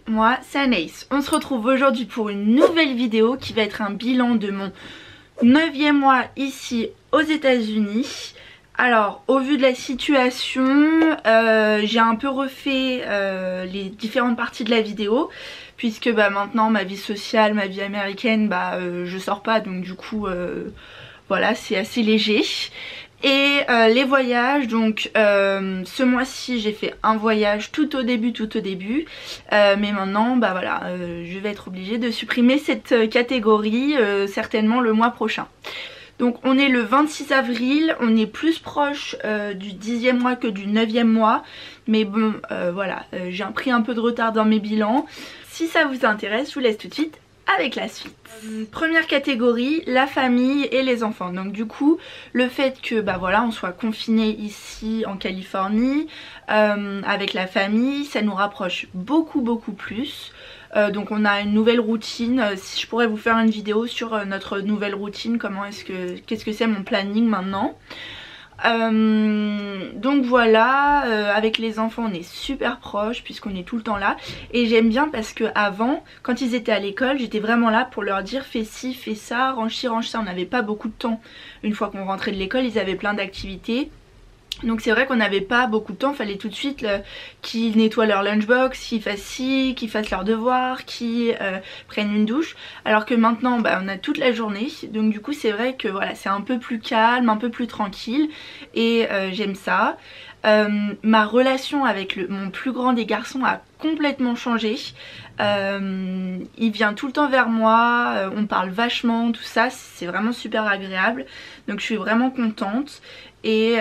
moi c'est Anaïs. On se retrouve aujourd'hui pour une nouvelle vidéo qui va être un bilan de mon 9e mois ici aux États-Unis. Alors au vu de la situation, j'ai un peu refait les différentes parties de la vidéo, puisque maintenant ma vie sociale, ma vie américaine, je sors pas, donc du coup voilà, c'est assez léger. Et les voyages, donc ce mois-ci j'ai fait un voyage tout au début, mais maintenant voilà, je vais être obligée de supprimer cette catégorie certainement le mois prochain. Donc on est le 26 avril, on est plus proche du 10e mois que du 9e mois, mais bon voilà, j'ai pris un peu de retard dans mes bilans. Si ça vous intéresse, je vous laisse tout de suite avec la suite. Première catégorie, la famille et les enfants. Donc du coup, le fait que voilà, on soit confiné ici en Californie avec la famille, ça nous rapproche beaucoup plus. Donc on a une nouvelle routine. Si je pourrais vous faire une vidéo sur notre nouvelle routine, qu'est-ce que c'est mon planning maintenant. Donc voilà, avec les enfants on est super proches puisqu'on est tout le temps là, et j'aime bien parce que avant, quand ils étaient à l'école, j'étais vraiment là pour leur dire fais ci, fais ça, range ci, range ça. On n'avait pas beaucoup de temps. Une fois qu'on rentrait de l'école, ils avaient plein d'activités. Donc c'est vrai qu'on n'avait pas beaucoup de temps, fallait tout de suite qu'ils nettoient leur lunchbox, qu'ils fassent ci, qu'ils fassent leurs devoirs, qu'ils prennent une douche. Alors que maintenant on a toute la journée, donc du coup c'est vrai que voilà, c'est un peu plus calme, un peu plus tranquille, et j'aime ça. Ma relation avec mon plus grand des garçons a complètement changé. Il vient tout le temps vers moi, on parle vachement, tout ça, c'est vraiment super agréable. Donc je suis vraiment contente. Et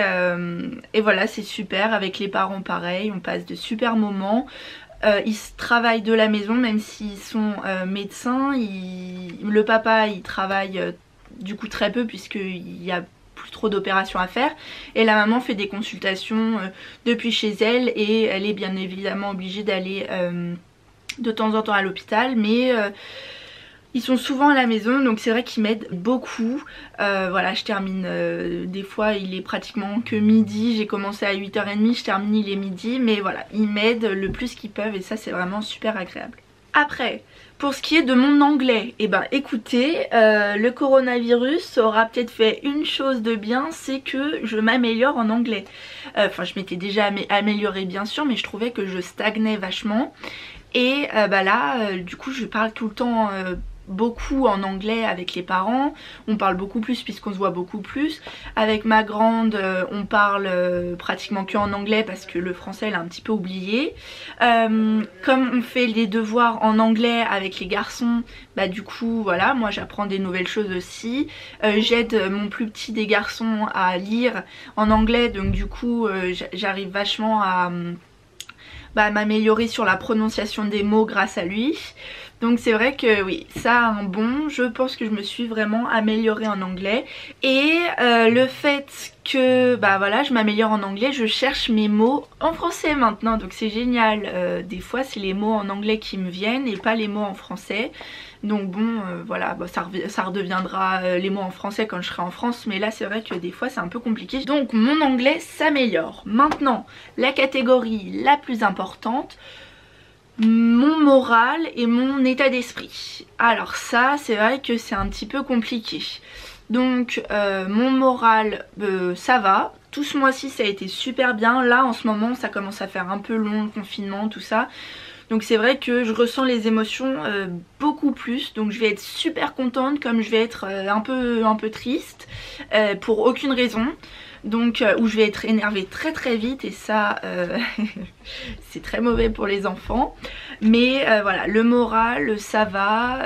voilà, c'est super. Avec les parents pareil, on passe de super moments. Ils travaillent de la maison même s'ils sont médecins. Le papa il travaille du coup très peu puisqu'il y a plus trop d'opérations à faire, et la maman fait des consultations depuis chez elle, et elle est bien évidemment obligée d'aller de temps en temps à l'hôpital, mais ils sont souvent à la maison, donc c'est vrai qu'ils m'aident beaucoup. Voilà, je termine, des fois il est pratiquement que midi, j'ai commencé à 8h30, je termine il est midi, mais voilà, ils m'aident le plus qu'ils peuvent, et ça c'est vraiment super agréable. Après, pour ce qui est de mon anglais, écoutez, le coronavirus aura peut-être fait une chose de bien, c'est que je m'améliore en anglais. Enfin, je m'étais déjà améliorée bien sûr, mais je trouvais que je stagnais vachement. Et là, du coup, je parle tout le temps beaucoup en anglais avec les parents. On parle beaucoup plus puisqu'on se voit beaucoup plus. Avec ma grande, on parle pratiquement que en anglais parce que le français elle a un petit peu oublié. Comme on fait les devoirs en anglais avec les garçons, du coup voilà, moi j'apprends des nouvelles choses aussi. J'aide mon plus petit des garçons à lire en anglais, donc du coup j'arrive vachement à m'améliorer sur la prononciation des mots grâce à lui. Donc c'est vrai que oui, ça a un bon, je pense que je me suis vraiment améliorée en anglais. Et le fait que voilà, je m'améliore en anglais, je cherche mes mots en français maintenant, donc c'est génial. Des fois c'est les mots en anglais qui me viennent et pas les mots en français. Donc bon voilà, ça redeviendra les mots en français quand je serai en France, mais là c'est vrai que des fois c'est un peu compliqué. Donc mon anglais s'améliore. Maintenant, la catégorie la plus importante, mon moral et mon état d'esprit. Alors ça c'est vrai que c'est un petit peu compliqué. Donc mon moral ça va. Tout ce mois-ci ça a été super bien. Là en ce moment ça commence à faire un peu long, le confinement, tout ça. Donc c'est vrai que je ressens les émotions beaucoup plus. Donc je vais être super contente comme je vais être un peu triste pour aucune raison. Donc où je vais être énervée très vite, et ça c'est très mauvais pour les enfants. Mais voilà, le moral ça va.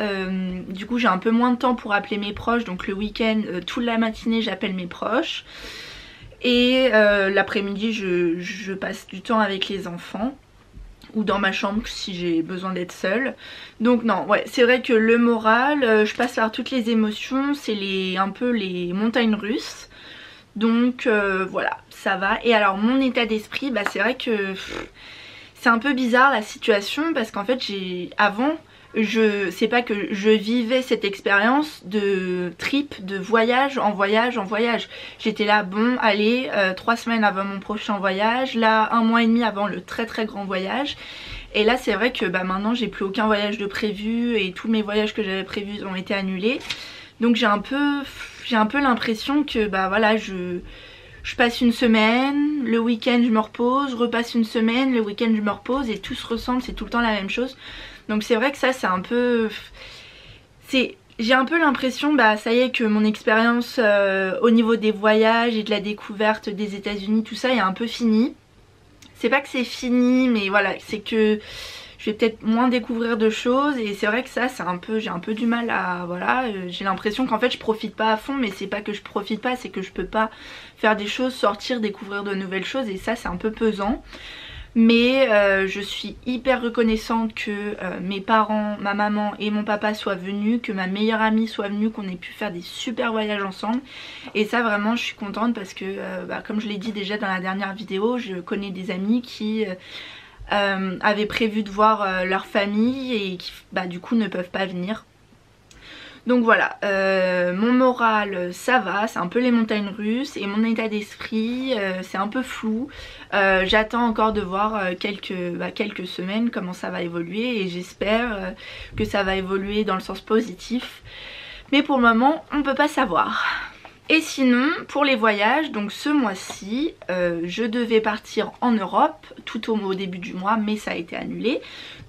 Du coup j'ai un peu moins de temps pour appeler mes proches, donc le week-end toute la matinée j'appelle mes proches, et l'après-midi je passe du temps avec les enfants ou dans ma chambre si j'ai besoin d'être seule. Donc non, ouais, c'est vrai que le moral, je passe par toutes les émotions, c'est un peu les montagnes russes. Donc voilà, ça va. Et alors mon état d'esprit, c'est vrai que c'est un peu bizarre la situation, parce qu'en fait avant, c'est pas que je vivais cette expérience de trip, de voyage en voyage en voyage. J'étais là, bon allez, 3 semaines avant mon prochain voyage, là 1 mois et demi avant le très grand voyage. Et là c'est vrai que bah, maintenant j'ai plus aucun voyage de prévu et tous mes voyages que j'avais prévus ont été annulés. Donc j'ai un peu l'impression que bah voilà, je passe une semaine, le week-end je me repose, je repasse une semaine, le week-end je me repose et tout se ressemble, c'est tout le temps la même chose. Donc c'est vrai que ça c'est un peu... J'ai un peu l'impression, bah ça y est, que mon expérience au niveau des voyages et de la découverte des États-Unis, tout ça est un peu fini. C'est pas que c'est fini, mais voilà, c'est que je vais peut-être moins découvrir de choses et c'est vrai que ça c'est un peu, j'ai un peu du mal à, voilà, j'ai l'impression qu'en fait je profite pas à fond, mais c'est pas que je profite pas, c'est que je peux pas faire des choses, sortir, découvrir de nouvelles choses et ça c'est un peu pesant. Mais je suis hyper reconnaissante que mes parents, ma maman et mon papa soient venus, que ma meilleure amie soit venue, qu'on ait pu faire des super voyages ensemble. Et ça vraiment je suis contente parce que bah, comme je l'ai dit déjà dans la dernière vidéo, je connais des amis qui avaient prévu de voir leur famille et qui bah, du coup ne peuvent pas venir. Donc voilà, mon moral ça va, c'est un peu les montagnes russes et mon état d'esprit c'est un peu flou. J'attends encore de voir quelques semaines comment ça va évoluer et j'espère que ça va évoluer dans le sens positif. Mais pour le moment on ne peut pas savoir. Et sinon pour les voyages, donc ce mois-ci je devais partir en Europe tout au début du mois mais ça a été annulé.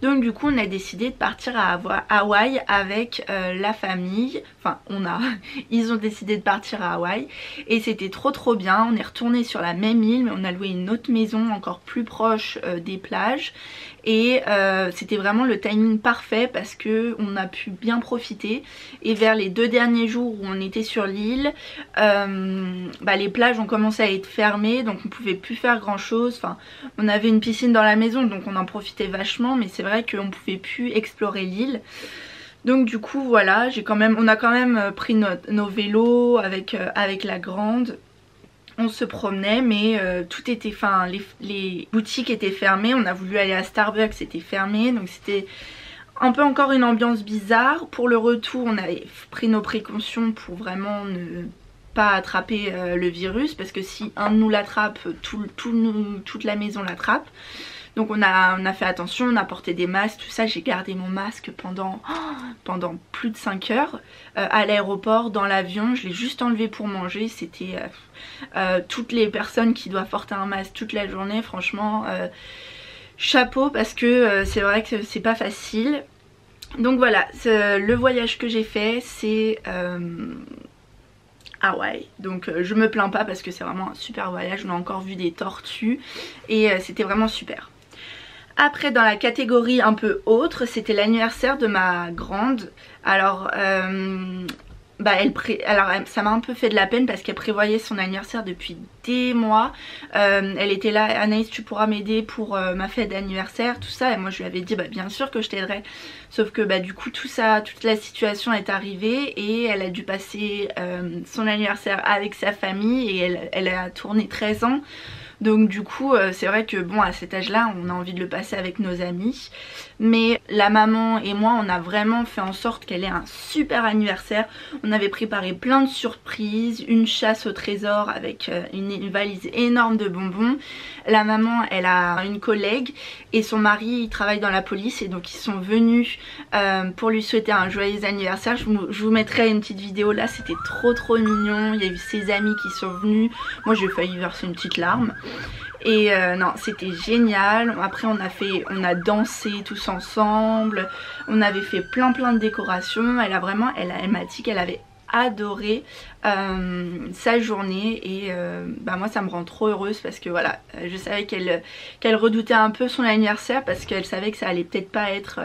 Donc du coup on a décidé de partir à Hawaï avec la famille. Enfin ils ont décidé de partir à Hawaï et c'était trop bien. On est retourné sur la même île mais on a loué une autre maison encore plus proche des plages. Et c'était vraiment le timing parfait parce que on a pu bien profiter. Et vers les 2 derniers jours où on était sur l'île, bah les plages ont commencé à être fermées, donc on pouvait plus faire grand chose. Enfin, on avait une piscine dans la maison donc on en profitait vachement, mais c'est vrai qu'on pouvait plus explorer l'île. Donc du coup voilà, on a quand même pris nos vélos avec la grande. On se promenait mais tout était, enfin les boutiques étaient fermées. On a voulu aller à Starbucks, c'était fermé, donc c'était un peu encore une ambiance bizarre. Pour le retour on avait pris nos précautions pour vraiment ne pas attraper le virus, parce que si un de nous l'attrape, toute la maison l'attrape. Donc on a fait attention, on a porté des masques, tout ça. J'ai gardé mon masque pendant plus de 5 heures à l'aéroport, dans l'avion. Je l'ai juste enlevé pour manger. C'était toutes les personnes qui doivent porter un masque toute la journée, franchement chapeau, parce que c'est vrai que c'est pas facile. Donc voilà, le voyage que j'ai fait c'est Hawaï. Donc je me plains pas parce que c'est vraiment un super voyage. On a encore vu des tortues et c'était vraiment super. Après dans la catégorie un peu autre, c'était l'anniversaire de ma grande. Alors ça m'a un peu fait de la peine parce qu'elle prévoyait son anniversaire depuis des mois. Elle était là, Anaïs tu pourras m'aider pour ma fête d'anniversaire, tout ça. Et moi je lui avais dit bah bien sûr que je t'aiderai. Sauf que bah du coup toute la situation est arrivée et elle a dû passer son anniversaire avec sa famille et elle a tourné 13 ans. Donc du coup c'est vrai que bon, à cet âge là on a envie de le passer avec nos amis. Mais la maman et moi on a vraiment fait en sorte qu'elle ait un super anniversaire. On avait préparé plein de surprises, une chasse au trésor avec une valise énorme de bonbons. La maman elle a une collègue et son mari il travaille dans la police et donc ils sont venus pour lui souhaiter un joyeux anniversaire. Je vous mettrai une petite vidéo là, c'était trop mignon. Il y a eu ses amis qui sont venus. Moi j'ai failli verser une petite larme. Et non, c'était génial. Après on a dansé tous ensemble. On avait fait plein de décorations. Elle m'a dit qu'elle avait adoré sa journée et bah moi ça me rend trop heureuse parce que voilà, je savais qu'elle redoutait un peu son anniversaire parce qu'elle savait que ça allait peut-être pas être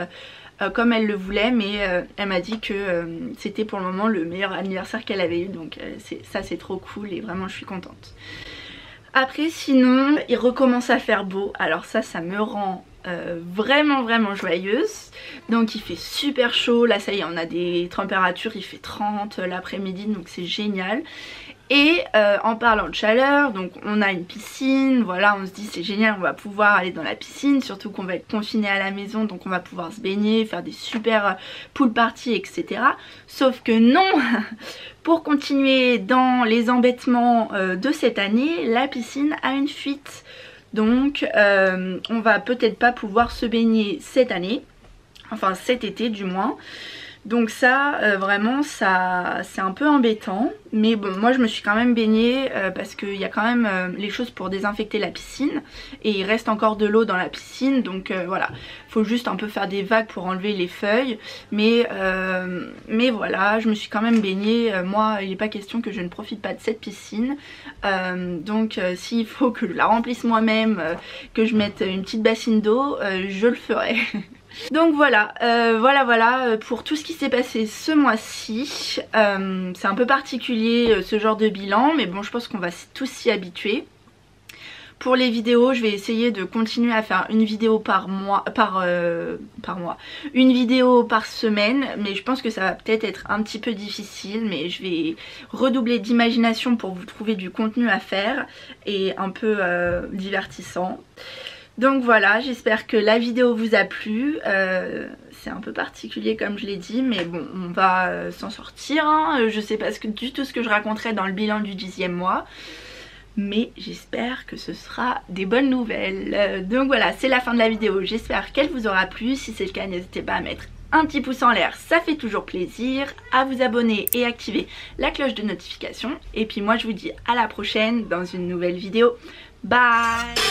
comme elle le voulait, mais elle m'a dit que c'était pour le moment le meilleur anniversaire qu'elle avait eu, donc ça c'est trop cool et vraiment je suis contente. Après sinon il recommence à faire beau, alors ça me rend vraiment joyeuse. Donc il fait super chaud, là ça y est on a des températures, il fait 30 l'après-midi donc c'est génial. Et en parlant de chaleur, donc on a une piscine, voilà, on se dit c'est génial, on va pouvoir aller dans la piscine, surtout qu'on va être confiné à la maison, donc on va pouvoir se baigner, faire des super pool parties, etc. Sauf que non, pour continuer dans les embêtements de cette année, la piscine a une fuite. Donc on va peut-être pas pouvoir se baigner cette année, enfin cet été du moins. Donc ça vraiment ça c'est un peu embêtant, mais bon moi je me suis quand même baignée parce qu'il y a quand même les choses pour désinfecter la piscine et il reste encore de l'eau dans la piscine, donc voilà, faut juste un peu faire des vagues pour enlever les feuilles, mais voilà, je me suis quand même baignée. Moi il n'est pas question que je ne profite pas de cette piscine, donc s'il faut que je la remplisse moi-même, que je mette une petite bassine d'eau, je le ferai. Donc voilà, voilà pour tout ce qui s'est passé ce mois-ci. C'est un peu particulier ce genre de bilan, mais bon je pense qu'on va tous s'y habituer. Pour les vidéos, je vais essayer de continuer à faire une vidéo par mois, une vidéo par semaine, mais je pense que ça va peut-être être un petit peu difficile, mais je vais redoubler d'imagination pour vous trouver du contenu à faire et un peu divertissant. Donc voilà, j'espère que la vidéo vous a plu. C'est un peu particulier comme je l'ai dit, mais bon, on va s'en sortir, hein. Je sais pas du tout ce que je raconterai dans le bilan du 10e mois, mais j'espère que ce sera des bonnes nouvelles. Donc voilà, c'est la fin de la vidéo, j'espère qu'elle vous aura plu. Si c'est le cas, n'hésitez pas à mettre un petit pouce en l'air, ça fait toujours plaisir, à vous abonner et activer la cloche de notification. Et puis moi je vous dis à la prochaine dans une nouvelle vidéo. Bye!